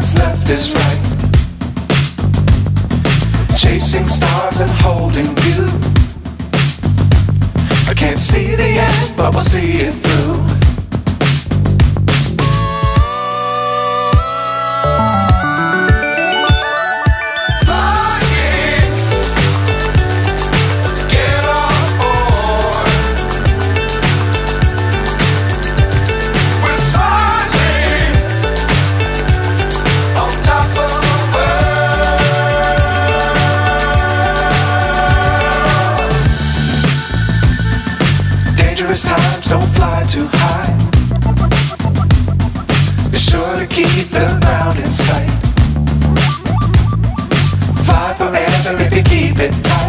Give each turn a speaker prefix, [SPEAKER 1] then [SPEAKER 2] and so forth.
[SPEAKER 1] what's left is right. Chasing stars and holding you. I can't see the end, but we'll see it through. Times don't fly too high. Be sure to keep the ground in sight. Fly forever if you keep it tight.